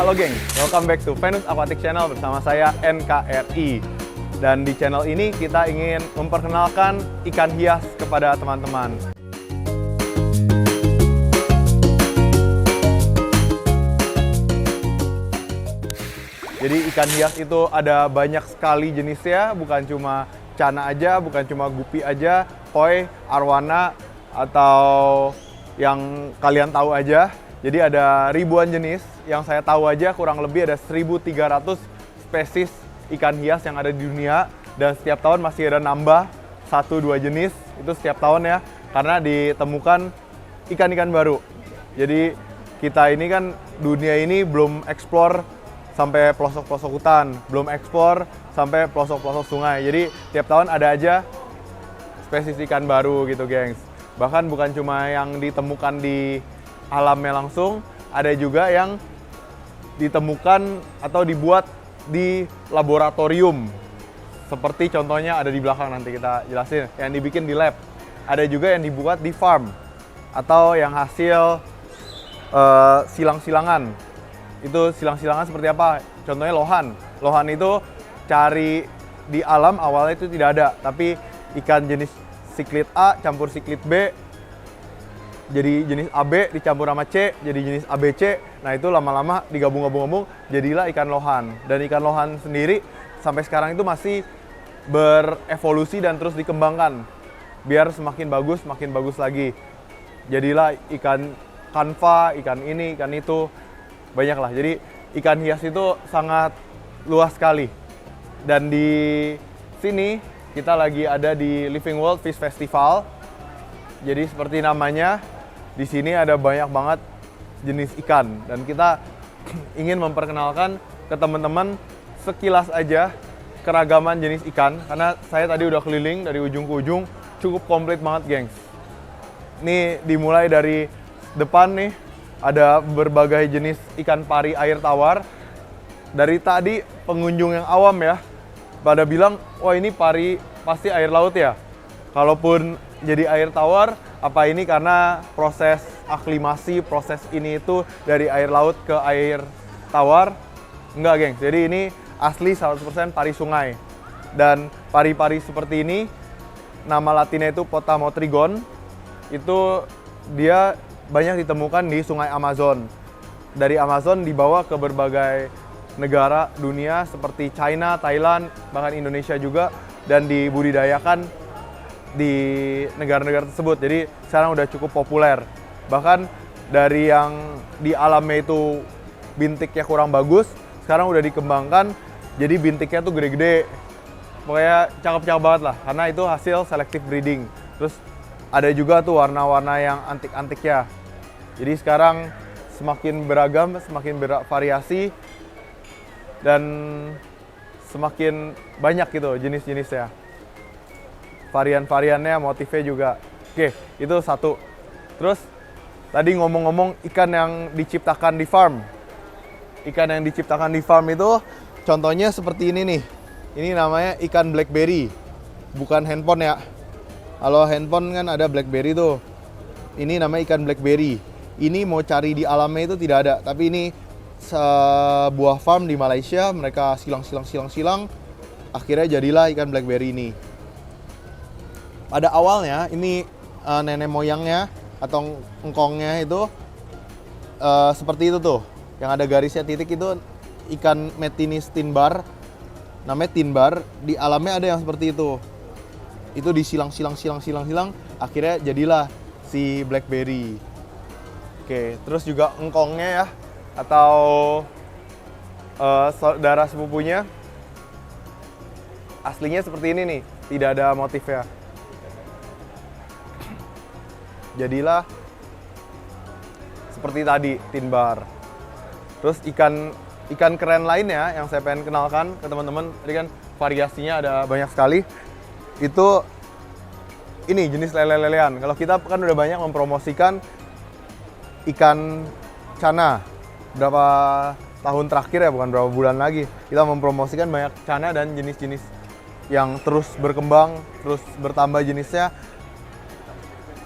Halo geng, welcome back to Venus Aquatic Channel bersama saya NKRI. Dan di channel ini kita ingin memperkenalkan ikan hias kepada teman-teman. Jadi ikan hias itu ada banyak sekali jenisnya, bukan cuma cana aja, bukan cuma gupi aja, koi, arwana, atau yang kalian tahu aja. Jadi ada ribuan jenis, yang saya tahu aja kurang lebih ada 1.300 spesies ikan hias yang ada di dunia. Dan setiap tahun masih ada nambah 1-2 jenis, itu setiap tahun ya, karena ditemukan ikan-ikan baru. Jadi kita ini kan dunia ini belum eksplor sampai pelosok-pelosok hutan, belum eksplor sampai pelosok-pelosok sungai. Jadi tiap tahun ada aja spesies ikan baru gitu gengs. Bahkan bukan cuma yang ditemukan di alamnya langsung, ada juga yang ditemukan atau dibuat di laboratorium. Seperti contohnya ada di belakang, nanti kita jelasin, yang dibikin di lab. Ada juga yang dibuat di farm atau yang hasil silang-silangan. Itu silang-silangan seperti apa? Contohnya lohan. Lohan itu cari di alam awalnya itu tidak ada, tapi ikan jenis siklit A campur siklit B jadi jenis AB dicampur sama C jadi jenis ABC. Nah itu lama-lama digabung-gabung jadilah ikan lohan. Dan ikan lohan sendiri sampai sekarang itu masih berevolusi dan terus dikembangkan biar semakin bagus lagi. Jadilah ikan kanva, ikan ini, ikan itu, banyak lah. Jadi ikan hias itu sangat luas sekali. Dan di sini kita lagi ada di Living World Fish Festival. Jadi seperti namanya, di sini ada banyak banget jenis ikan dan kita ingin memperkenalkan ke teman-teman sekilas aja keragaman jenis ikan, karena saya tadi udah keliling dari ujung ke ujung, cukup komplit banget gengs. Ini dimulai dari depan nih, ada berbagai jenis ikan pari air tawar. Dari tadi pengunjung yang awam ya, pada bilang, wah ini pari pasti air laut ya. Kalaupun jadi air tawar, apa ini karena proses aklimasi, proses ini itu dari air laut ke air tawar? Enggak gengs, jadi ini asli 100% pari sungai. Dan pari-pari seperti ini, nama latinnya itu Potamotrigon, itu dia banyak ditemukan di sungai Amazon. Dari Amazon dibawa ke berbagai negara dunia seperti China, Thailand, bahkan Indonesia juga, dan dibudidayakan di negara-negara tersebut. Jadi sekarang udah cukup populer. Bahkan dari yang di alamnya itu bintiknya kurang bagus, sekarang udah dikembangkan jadi bintiknya tuh gede-gede. Pokoknya cakep-cakep banget lah, karena itu hasil selective breeding. Terus ada juga tuh warna-warna yang antik-antiknya. Jadi sekarang semakin beragam, semakin bervariasi, dan semakin banyak gitu jenis-jenisnya. Varian-variannya, motifnya juga. Oke, itu satu. Terus tadi ngomong-ngomong ikan yang diciptakan di farm. Ikan yang diciptakan di farm itu contohnya seperti ini nih. Ini namanya ikan blackberry. Bukan handphone ya. Kalau handphone kan ada blackberry tuh. Ini namanya ikan blackberry. Ini mau cari di alamnya itu tidak ada, tapi ini sebuah farm di Malaysia, mereka silang, akhirnya jadilah ikan blackberry ini. Pada awalnya ini nenek moyangnya atau engkongnya itu seperti itu tuh, yang ada garisnya titik itu ikan Methinus tinbar, namanya tinbar. Di alamnya ada yang seperti itu disilang, akhirnya jadilah si blackberry. Oke, terus juga engkongnya ya, atau saudara sepupunya aslinya seperti ini nih, tidak ada motifnya. Jadilah seperti tadi, tinbar. Terus ikan keren lainnya yang saya pengen kenalkan ke teman-teman, tadi kan variasinya ada banyak sekali. Itu ini jenis lele-lelean. Kalau kita kan udah banyak mempromosikan ikan cana. Berapa tahun terakhir ya, bukan berapa bulan lagi, kita mempromosikan banyak cana dan jenis-jenis yang terus berkembang, terus bertambah jenisnya.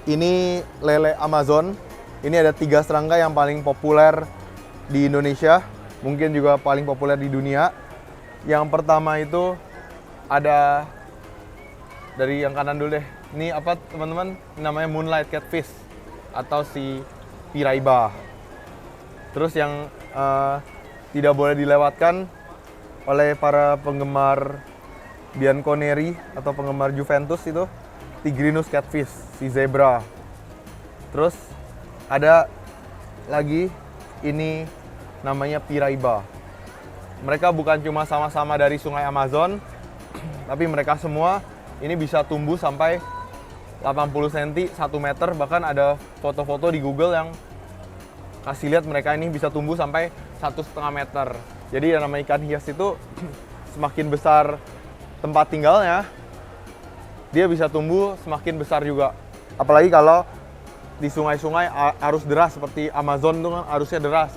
Ini lele Amazon. Ini ada 3 serangga yang paling populer di Indonesia. mungkin juga paling populer di dunia. Yang pertama itu ada dari yang kanan dulu deh. Ini apa teman-teman? Namanya Moonlight Catfish atau si Piraiba. Terus yang tidak boleh dilewatkan oleh para penggemar Bianconeri atau penggemar Juventus itu Tigrinus Catfish, si zebra. Terus ada lagi ini namanya Piraiba. Mereka bukan cuma sama-sama dari sungai Amazon, tapi mereka semua ini bisa tumbuh sampai 80 cm, 1 meter, bahkan ada foto-foto di Google yang kasih lihat mereka ini bisa tumbuh sampai 1,5 meter. Jadi yang namanya ikan hias itu semakin besar tempat tinggalnya, dia bisa tumbuh semakin besar juga. Apalagi kalau di sungai-sungai arus deras seperti Amazon itu kan arusnya deras.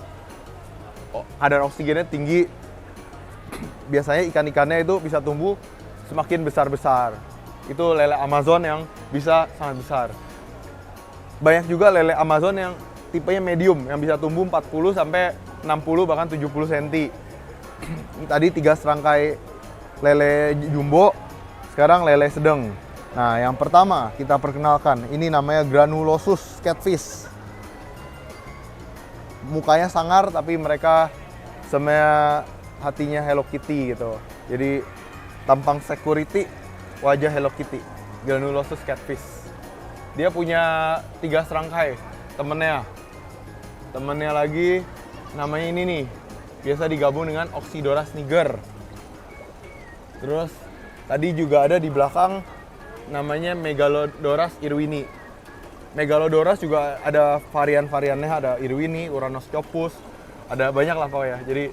Kadar oksigennya tinggi. Biasanya ikan-ikannya itu bisa tumbuh semakin besar-besar. Itu lele Amazon yang bisa sangat besar. Banyak juga lele Amazon yang tipenya medium yang bisa tumbuh 40 sampai 60 bahkan 70 cm. Tadi 3 serangkai lele jumbo, sekarang lele sedang. Nah, yang pertama kita perkenalkan, ini namanya Granulosus Catfish. Mukanya sangar tapi mereka semuanya hatinya Hello Kitty gitu. Jadi tampang security, wajah Hello Kitty. Granulosus Catfish. Dia punya 3 serangkai temennya. Temennya lagi namanya ini nih, biasa digabung dengan Oxydoras niger. Terus tadi juga ada di belakang namanya Megalodoras irwini. Megalodoras juga ada varian-variannya, ada irwini, Uranoscopus, ada banyak lah pokoknya. Jadi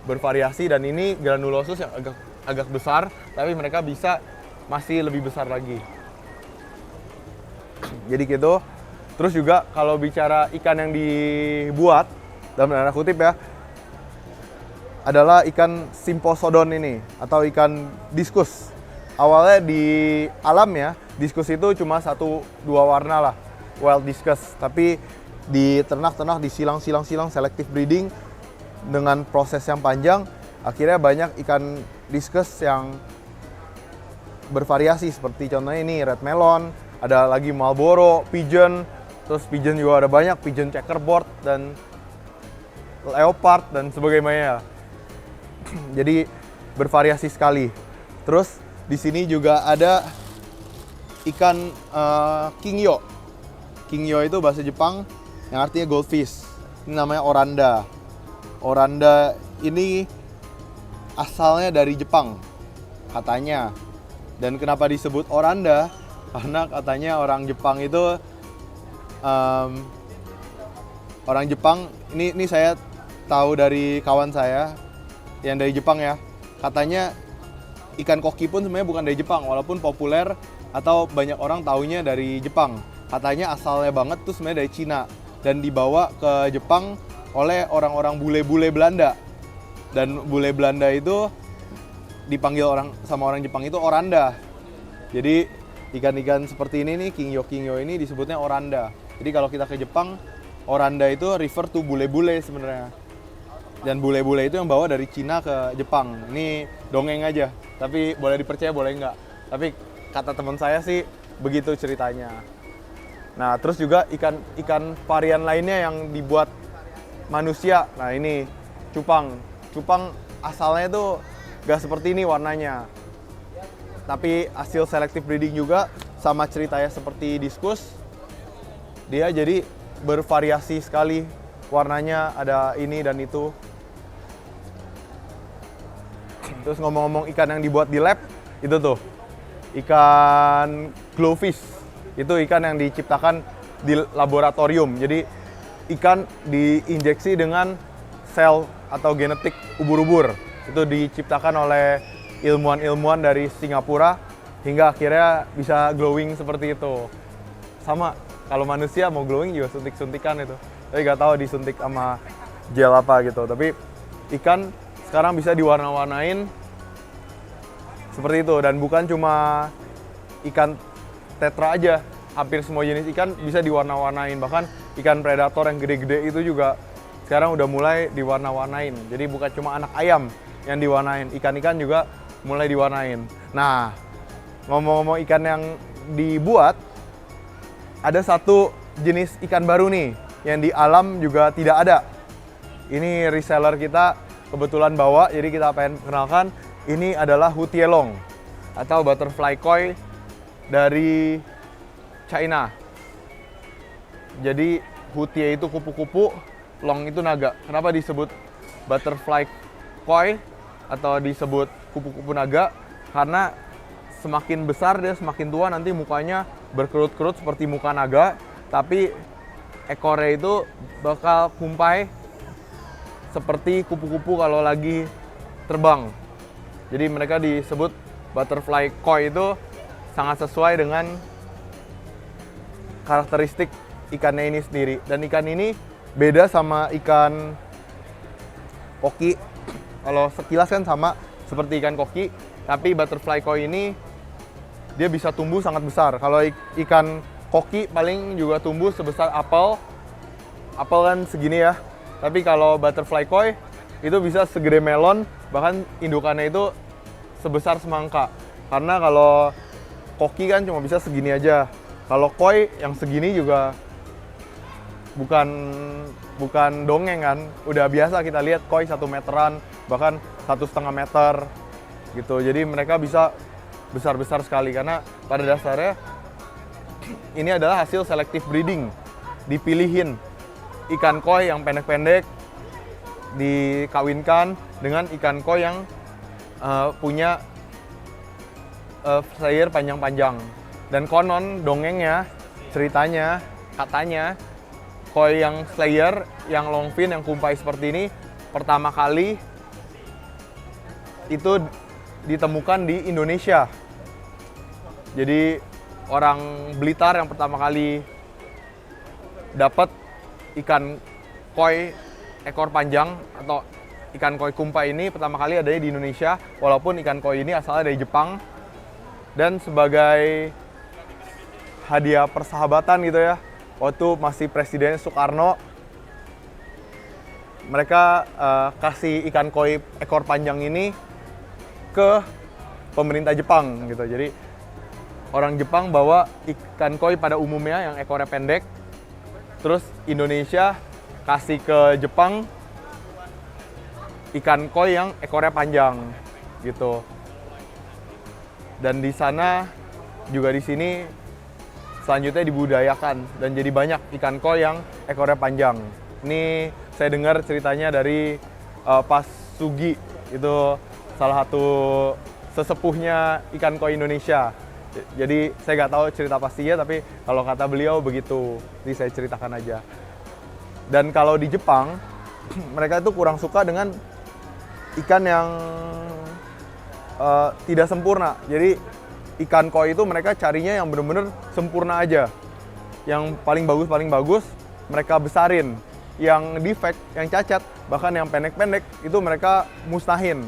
bervariasi, dan ini Granulosus yang agak besar, tapi mereka bisa masih lebih besar lagi. Jadi gitu. Terus juga kalau bicara ikan yang dibuat, dalam tanda kutip ya, adalah ikan Symphosodon ini, atau ikan diskus. Awalnya di alam ya, diskus itu cuma 1-2 warna lah, wild discus. Tapi di ternak-ternak, di silang-silang selective breeding, dengan proses yang panjang, akhirnya banyak ikan diskus yang bervariasi. Seperti contohnya ini red melon, ada lagi Marlboro, pigeon, terus pigeon juga ada banyak, pigeon checkerboard, dan leopard, dan sebagainya. Jadi bervariasi sekali. Terus di sini juga ada ikan kingyo. Kingyo itu bahasa Jepang yang artinya goldfish. Ini namanya Oranda. Oranda ini asalnya dari Jepang katanya. Dan kenapa disebut Oranda? Karena katanya orang Jepang itu orang Jepang, ini saya tahu dari kawan saya yang dari Jepang ya. Katanya ikan koki pun sebenarnya bukan dari Jepang, walaupun populer atau banyak orang taunya dari Jepang. Katanya asalnya banget tuh sebenarnya dari Cina dan dibawa ke Jepang oleh orang-orang bule-bule Belanda. Dan bule Belanda itu dipanggil sama orang Jepang itu Oranda. Jadi ikan-ikan seperti ini nih, kingyo ini disebutnya Oranda. Jadi kalau kita ke Jepang, Oranda itu refer to bule-bule sebenarnya. Dan bule-bule itu yang bawa dari Cina ke Jepang. Ini dongeng aja, tapi boleh dipercaya boleh nggak. Tapi kata teman saya sih begitu ceritanya. Nah, terus juga ikan varian lainnya yang dibuat manusia. Nah, ini cupang. Cupang asalnya tuh nggak seperti ini warnanya. Tapi hasil selective breeding juga, sama ceritanya seperti diskus. Dia jadi bervariasi sekali warnanya, ada ini dan itu. Terus ngomong-ngomong ikan yang dibuat di lab, itu tuh ikan glowfish. Itu ikan yang diciptakan di laboratorium. Jadi ikan diinjeksi dengan sel atau genetik ubur-ubur. Itu diciptakan oleh ilmuwan-ilmuwan dari Singapura hingga akhirnya bisa glowing seperti itu. Sama, kalau manusia mau glowing juga suntik-suntikan itu. Tapi nggak tahu disuntik sama gel apa gitu. Tapi ikan sekarang bisa diwarna-warnain seperti itu. Dan bukan cuma ikan tetra aja, hampir semua jenis ikan bisa diwarna-warnain. Bahkan ikan predator yang gede-gede itu juga sekarang udah mulai diwarna-warnain. Jadi bukan cuma anak ayam yang diwarnain, ikan-ikan juga mulai diwarnain. Nah, ngomong-ngomong ikan yang dibuat, ada satu jenis ikan baru nih yang di alam juga tidak ada. Ini reseller kita kebetulan bawa, jadi kita pengen kenalkan. Ini adalah Hutielong atau butterfly koi dari China. Jadi Hutie itu kupu-kupu, long itu naga. Kenapa disebut butterfly koi atau disebut kupu-kupu naga? Karena semakin besar dia semakin tua, nanti mukanya berkerut-kerut seperti muka naga, tapi ekornya itu bakal kumpai seperti kupu-kupu kalau lagi terbang. Jadi mereka disebut butterfly koi, itu sangat sesuai dengan karakteristik ikannya ini sendiri. Dan ikan ini beda sama ikan koki. Kalau sekilas kan sama seperti ikan koki, tapi butterfly koi ini dia bisa tumbuh sangat besar. Kalau ikan koki paling juga tumbuh sebesar apel. Apel kan segini ya. Tapi kalau butterfly koi itu bisa segede melon, bahkan indukannya itu sebesar semangka. Karena kalau koki kan cuma bisa segini aja. Kalau koi yang segini juga bukan dongeng kan. Udah biasa kita lihat koi 1 meteran, bahkan 1,5 meter gitu. Jadi mereka bisa besar-besar sekali karena pada dasarnya ini adalah hasil selective breeding. Dipilihin ikan koi yang pendek-pendek dikawinkan dengan ikan koi yang punya slayer panjang-panjang. Dan konon dongengnya, ceritanya, katanya koi yang slayer, yang long fin, yang kumpai seperti ini pertama kali itu ditemukan di Indonesia. Jadi orang Blitar yang pertama kali dapat ikan koi ekor panjang atau ikan koi kumpai ini pertama kali adanya di Indonesia, walaupun ikan koi ini asalnya dari Jepang. Dan sebagai hadiah persahabatan gitu ya, waktu masih Presiden Soekarno, mereka kasih ikan koi ekor panjang ini ke pemerintah Jepang gitu. Jadi orang Jepang bawa ikan koi pada umumnya yang ekornya pendek, terus Indonesia kasih ke Jepang ikan koi yang ekornya panjang gitu. Dan di sana juga di sini selanjutnya dibudayakan dan jadi banyak ikan koi yang ekornya panjang. Ini saya dengar ceritanya dari Pak Sugi, itu salah satu sesepuhnya ikan koi Indonesia. Jadi saya nggak tahu cerita pastinya, tapi kalau kata beliau begitu, jadi saya ceritakan aja. Dan kalau di Jepang, mereka itu kurang suka dengan ikan yang tidak sempurna. Jadi ikan koi itu mereka carinya yang benar-benar sempurna aja. Yang paling bagus mereka besarin. Yang defect, yang cacat, bahkan yang pendek-pendek itu mereka musnahin.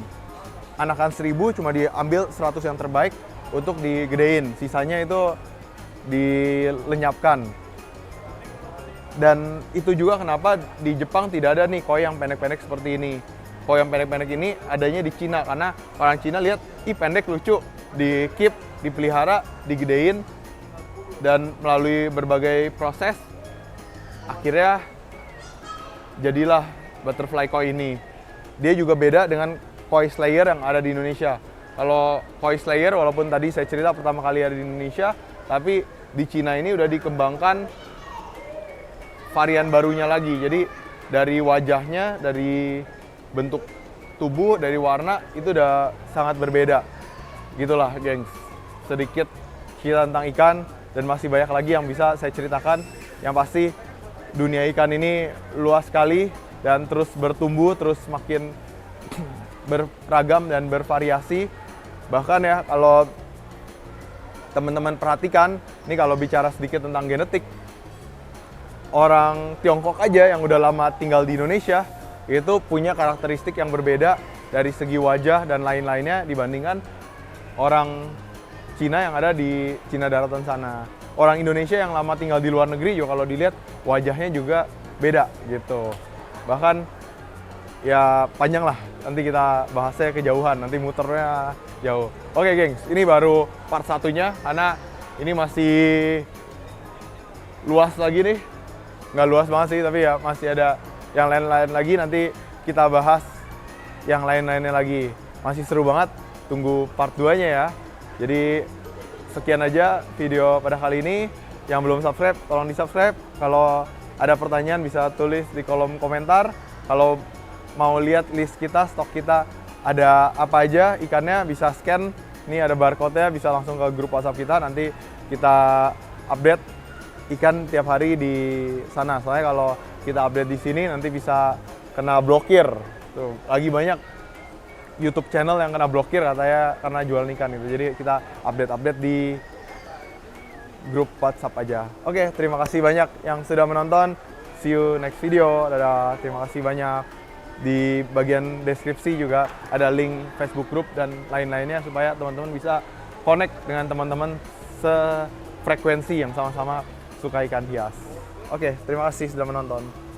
Anakan 1000 cuma diambil 100 yang terbaik untuk digedein. Sisanya itu dilenyapkan. Dan itu juga kenapa di Jepang tidak ada nih koi yang pendek-pendek seperti ini. Koi yang pendek-pendek ini adanya di Cina, karena orang Cina lihat, ih pendek lucu, di keep, dipelihara, digedein, dan melalui berbagai proses, akhirnya jadilah butterfly koi ini. Dia juga beda dengan koi slayer yang ada di Indonesia. Kalau koi slayer, walaupun tadi saya cerita pertama kali ada di Indonesia, tapi di Cina ini udah dikembangkan varian barunya lagi. Jadi dari wajahnya, dari bentuk tubuh, dari warna, itu udah sangat berbeda. Gitulah gengs, sedikit cerita tentang ikan, dan masih banyak lagi yang bisa saya ceritakan. Yang pasti dunia ikan ini luas sekali dan terus bertumbuh, terus makin beragam dan bervariasi. Bahkan ya kalau teman-teman perhatikan, ini kalau bicara sedikit tentang genetik, orang Tiongkok aja yang udah lama tinggal di Indonesia itu punya karakteristik yang berbeda dari segi wajah dan lain-lainnya dibandingkan orang Cina yang ada di Cina daratan sana. Orang Indonesia yang lama tinggal di luar negeri juga kalau dilihat wajahnya juga beda gitu. Bahkan ya panjang lah, nanti kita bahasnya kejauhan, nanti muternya jauh. Oke gengs, ini baru part satunya karena ini masih luas lagi nih. Nggak luas banget sih, tapi ya masih ada yang lain-lain lagi, nanti kita bahas yang lain-lainnya lagi. Masih seru banget, tunggu part 2-nya ya. Jadi sekian aja video pada kali ini. Yang belum subscribe, tolong di subscribe. Kalau ada pertanyaan bisa tulis di kolom komentar. Kalau mau lihat list kita, stok kita ada apa aja ikannya, bisa scan. Ini ada barcode-nya, bisa langsung ke grup WhatsApp kita. Nanti kita update ikan tiap hari di sana. Soalnya kalau kita update di sini nanti bisa kena blokir. Tuh, lagi banyak YouTube channel yang kena blokir katanya karena jualan ikan gitu. Jadi kita update di grup WhatsApp aja. Oke, terima kasih banyak yang sudah menonton. See you next video. Dadah. Terima kasih banyak. Di bagian deskripsi juga ada link Facebook group dan lain-lainnya supaya teman-teman bisa connect dengan teman-teman sefrekuensi yang sama-sama suka ikan hias. Oke, terima kasih sudah menonton.